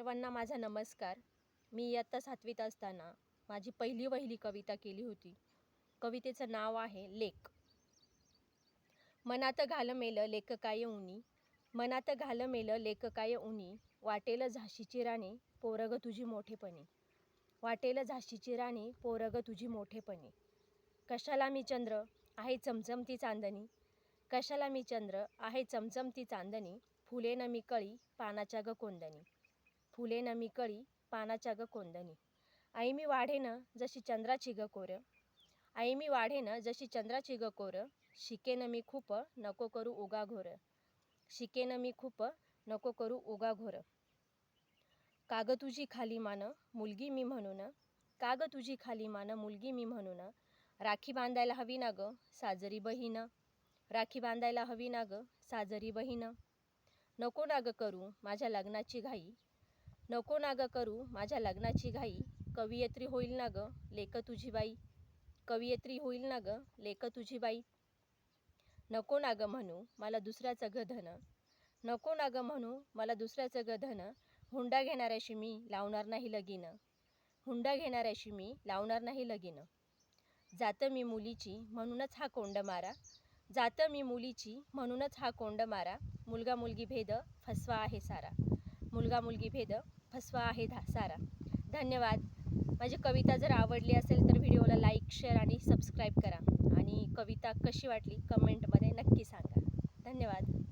सर्वांना माझा नमस्कार. मी इयत्ता 7वीत असताना माझी पहिली कविता केली होती. कवितेचं नाव आहे लेक. मनात घालमेल लेखकाय उनी, मनात घालमेल लेखकाय उनी, वाटेल झाशीची राणी पोरग तुझी मोठेपणी, वाटेल झाशीची राणी पोरग तुझी मोठेपणी. कशाला मी चंद्र आहे चमचमती चांदणी, कशाला मी चंद्र आहे चमचमती चांदणी, फुले न मी कळी पानाच्या ग कोंदणी, फुले न मी कळी पानाच्या ग कोंदणी. आई मी वाढेन जशी चंद्राची ग कोर, आई मी वाढेन जशी चंद्राची ग कोर, शिकेन मी खूप नको करू उगा घोर, शिकेन मी खूप नको करू उगा घोर. काग तुझी खाली मान मुलगी मी म्हणून, काग तुझी खाली मान मुलगी मी म्हणून, राखी बांधायला हवी ना ग साजरी बहीण, राखी बांधायला हवी ना ग साजरी बहीण. नको ना ग करू माझ्या लग्नाची घाई, नको ना ग करू माझ्या लग्नाची घाई, कवयित्री होईल ना ग लेक तुझी बाई, कवयित्री होईल ना ग लेक तुझी बाई. नको ना ग म्हणू मला दुसऱ्याचं ग धन, नको ना ग म्हणू मला दुसऱ्याचं ग धन, हुंडा घेणाऱ्याशी मी लावणार नाही लगीन, हुंडा घेणाऱ्याशी मी लावणार नाही लगीन. जातं मी मुलीची म्हणूनच हा कोंड मारा, जातं मी मुलीची म्हणूनच हा कोंड मारा, मुलगा मुलगी भेद फसवा आहे सारा, मुलगा मुलगी भेद फसवा आहे सारा. धन्यवाद. माझी कविता जर आवडली असेल तर व्हिडिओला लाईक, शेअर आणि सबस्क्राईब करा आणि कविता कशी वाटली कमेंटमध्ये नक्की सांगा. धन्यवाद.